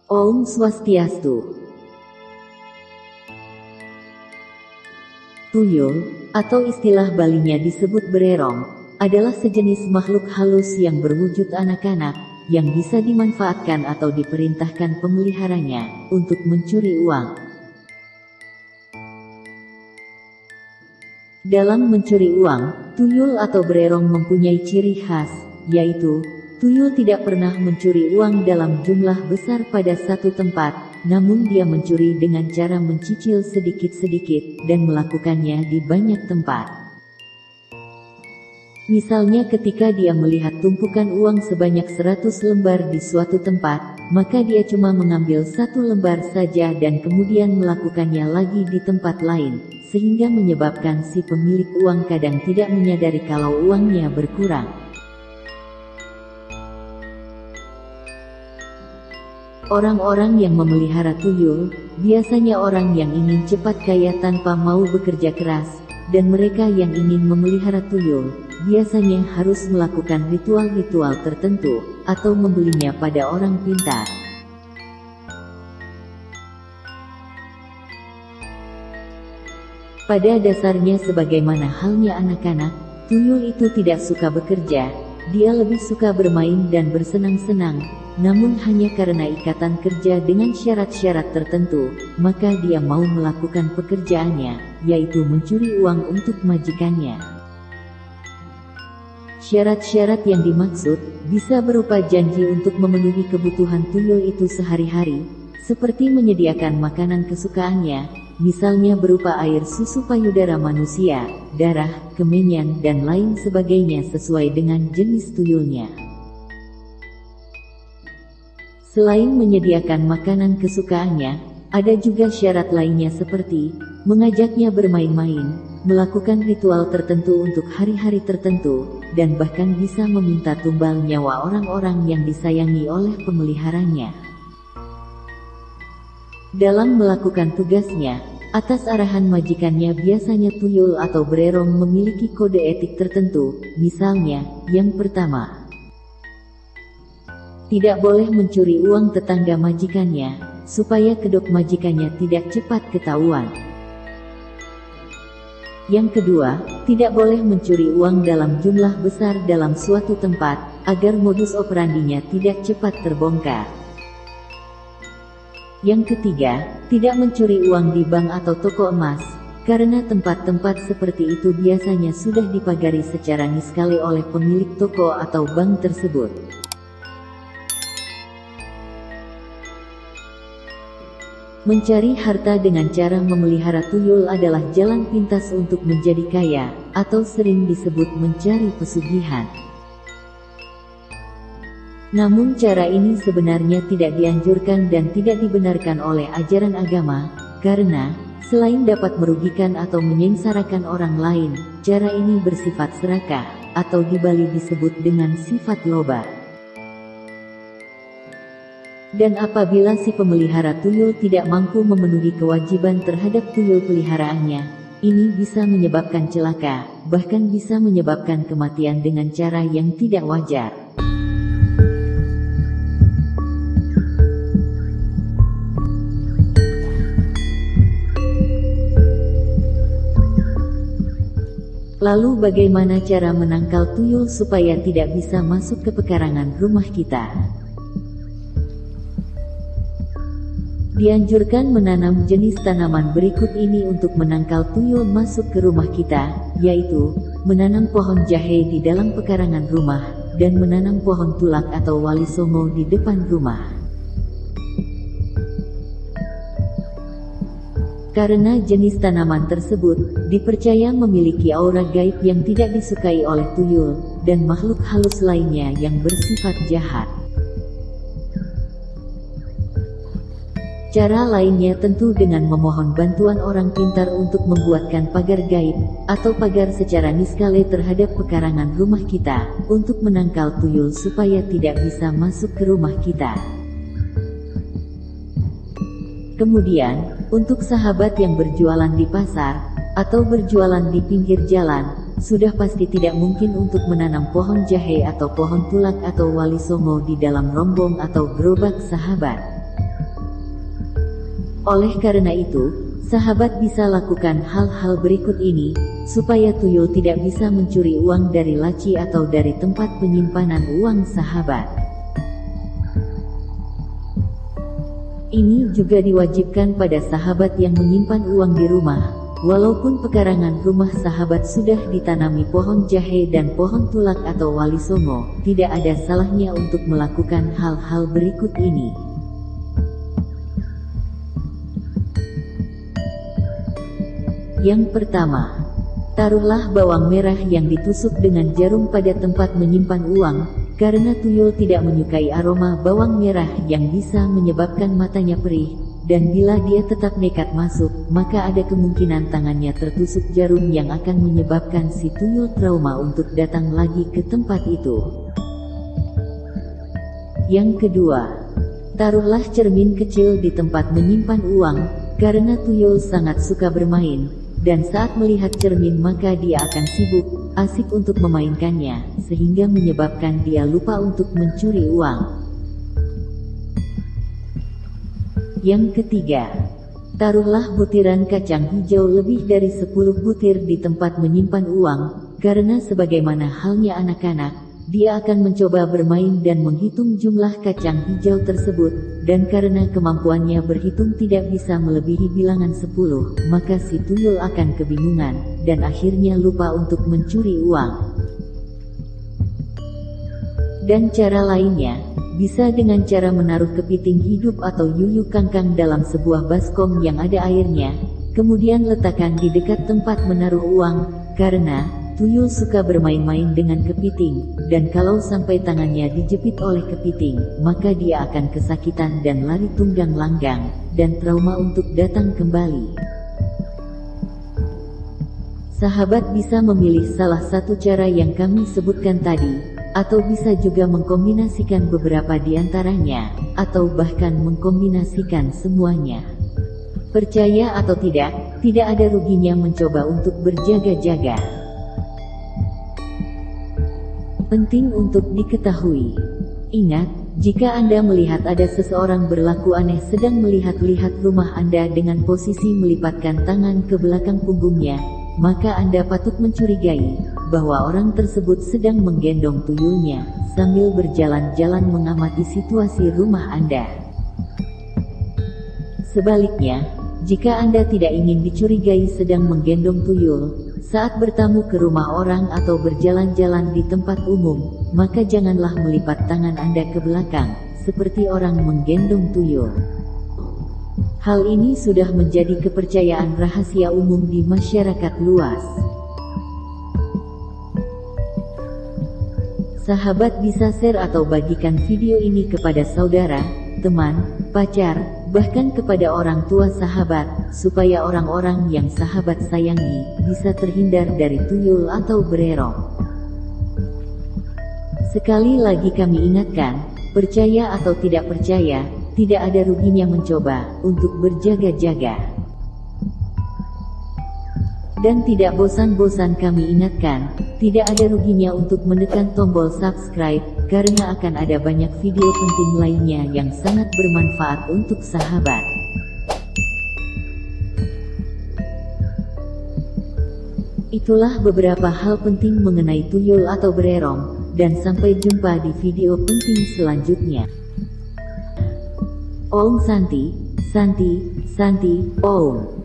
Om Swastiastu. Tuyul, atau istilah Balinya disebut bererong, adalah sejenis makhluk halus yang berwujud anak-anak, yang bisa dimanfaatkan atau diperintahkan pemeliharanya untuk mencuri uang. Dalam mencuri uang, tuyul atau bererong mempunyai ciri khas, yaitu tuyul tidak pernah mencuri uang dalam jumlah besar pada satu tempat, namun dia mencuri dengan cara mencicil sedikit-sedikit dan melakukannya di banyak tempat. Misalnya ketika dia melihat tumpukan uang sebanyak 100 lembar di suatu tempat, maka dia cuma mengambil 1 lembar saja dan kemudian melakukannya lagi di tempat lain, sehingga menyebabkan si pemilik uang kadang tidak menyadari kalau uangnya berkurang. Orang-orang yang memelihara tuyul, biasanya orang yang ingin cepat kaya tanpa mau bekerja keras, dan mereka yang ingin memelihara tuyul, biasanya harus melakukan ritual-ritual tertentu, atau membelinya pada orang pintar. Pada dasarnya sebagaimana halnya anak-anak, tuyul itu tidak suka bekerja, dia lebih suka bermain dan bersenang-senang. Namun hanya karena ikatan kerja dengan syarat-syarat tertentu, maka dia mau melakukan pekerjaannya, yaitu mencuri uang untuk majikannya. Syarat-syarat yang dimaksud, bisa berupa janji untuk memenuhi kebutuhan tuyul itu sehari-hari, seperti menyediakan makanan kesukaannya, misalnya berupa air susu payudara manusia, darah, kemenyan dan lain sebagainya sesuai dengan jenis tuyulnya. Selain menyediakan makanan kesukaannya, ada juga syarat lainnya seperti mengajaknya bermain-main, melakukan ritual tertentu untuk hari-hari tertentu, dan bahkan bisa meminta tumbal nyawa orang-orang yang disayangi oleh pemeliharanya. Dalam melakukan tugasnya, atas arahan majikannya biasanya tuyul atau bererong memiliki kode etik tertentu, misalnya, yang pertama, tidak boleh mencuri uang tetangga majikannya, supaya kedok majikannya tidak cepat ketahuan. Yang kedua, tidak boleh mencuri uang dalam jumlah besar dalam suatu tempat, agar modus operandinya tidak cepat terbongkar. Yang ketiga, tidak mencuri uang di bank atau toko emas, karena tempat-tempat seperti itu biasanya sudah dipagari secara niskale oleh pemilik toko atau bank tersebut. Mencari harta dengan cara memelihara tuyul adalah jalan pintas untuk menjadi kaya, atau sering disebut mencari pesugihan. Namun cara ini sebenarnya tidak dianjurkan dan tidak dibenarkan oleh ajaran agama, karena selain dapat merugikan atau menyengsarakan orang lain, cara ini bersifat serakah, atau di Bali disebut dengan sifat loba. Dan apabila si pemelihara tuyul tidak mampu memenuhi kewajiban terhadap tuyul peliharaannya, ini bisa menyebabkan celaka, bahkan bisa menyebabkan kematian dengan cara yang tidak wajar. Lalu bagaimana cara menangkal tuyul supaya tidak bisa masuk ke pekarangan rumah kita? Dianjurkan menanam jenis tanaman berikut ini untuk menangkal tuyul masuk ke rumah kita, yaitu menanam pohon jahe di dalam pekarangan rumah, dan menanam pohon tulak atau wali songo di depan rumah. Karena jenis tanaman tersebut dipercaya memiliki aura gaib yang tidak disukai oleh tuyul dan makhluk halus lainnya yang bersifat jahat. Cara lainnya tentu dengan memohon bantuan orang pintar untuk membuatkan pagar gaib, atau pagar secara niskale terhadap pekarangan rumah kita, untuk menangkal tuyul supaya tidak bisa masuk ke rumah kita. Kemudian, untuk sahabat yang berjualan di pasar, atau berjualan di pinggir jalan, sudah pasti tidak mungkin untuk menanam pohon jahe atau pohon tulak atau wali songo di dalam rombong atau gerobak sahabat. Oleh karena itu, sahabat bisa lakukan hal-hal berikut ini, supaya tuyul tidak bisa mencuri uang dari laci atau dari tempat penyimpanan uang sahabat. Ini juga diwajibkan pada sahabat yang menyimpan uang di rumah. Walaupun pekarangan rumah sahabat sudah ditanami pohon jahe dan pohon tulak atau wali songo, tidak ada salahnya untuk melakukan hal-hal berikut ini. Yang pertama, taruhlah bawang merah yang ditusuk dengan jarum pada tempat menyimpan uang, karena tuyul tidak menyukai aroma bawang merah yang bisa menyebabkan matanya perih. Dan bila dia tetap nekat masuk, maka ada kemungkinan tangannya tertusuk jarum yang akan menyebabkan si tuyul trauma untuk datang lagi ke tempat itu. Yang kedua, taruhlah cermin kecil di tempat menyimpan uang, karena tuyul sangat suka bermain, dan saat melihat cermin maka dia akan sibuk, asik untuk memainkannya, sehingga menyebabkan dia lupa untuk mencuri uang. Yang ketiga, taruhlah butiran kacang hijau lebih dari 10 butir di tempat menyimpan uang, karena sebagaimana halnya anak-anak, dia akan mencoba bermain dan menghitung jumlah kacang hijau tersebut, dan karena kemampuannya berhitung tidak bisa melebihi bilangan 10, maka si tuyul akan kebingungan, dan akhirnya lupa untuk mencuri uang. Dan cara lainnya, bisa dengan cara menaruh kepiting hidup atau yuyu kangkang dalam sebuah baskom yang ada airnya, kemudian letakkan di dekat tempat menaruh uang, karena tuyul suka bermain-main dengan kepiting, dan kalau sampai tangannya dijepit oleh kepiting, maka dia akan kesakitan dan lari tunggang langgang, dan trauma untuk datang kembali. Sahabat bisa memilih salah satu cara yang kami sebutkan tadi, atau bisa juga mengkombinasikan beberapa di antaranya, atau bahkan mengkombinasikan semuanya. Percaya atau tidak, tidak ada ruginya mencoba untuk berjaga-jaga. Penting untuk diketahui. Ingat, jika Anda melihat ada seseorang berlaku aneh sedang melihat-lihat rumah Anda dengan posisi melipatkan tangan ke belakang punggungnya, maka Anda patut mencurigai bahwa orang tersebut sedang menggendong tuyulnya, sambil berjalan-jalan mengamati situasi rumah Anda. Sebaliknya, jika Anda tidak ingin dicurigai sedang menggendong tuyul, saat bertamu ke rumah orang atau berjalan-jalan di tempat umum, maka janganlah melipat tangan Anda ke belakang, seperti orang menggendong tuyul. Hal ini sudah menjadi kepercayaan rahasia umum di masyarakat luas. Sahabat bisa share atau bagikan video ini kepada saudara, teman, pacar, bahkan kepada orang tua sahabat, supaya orang-orang yang sahabat sayangi bisa terhindar dari tuyul atau bererong. Sekali lagi kami ingatkan, percaya atau tidak percaya, tidak ada ruginya mencoba untuk berjaga-jaga. Dan tidak bosan-bosan kami ingatkan, tidak ada ruginya untuk menekan tombol subscribe, karena akan ada banyak video penting lainnya yang sangat bermanfaat untuk sahabat. Itulah beberapa hal penting mengenai tuyul atau bererong, dan sampai jumpa di video penting selanjutnya. Om Santi, Santi, Santi, Om.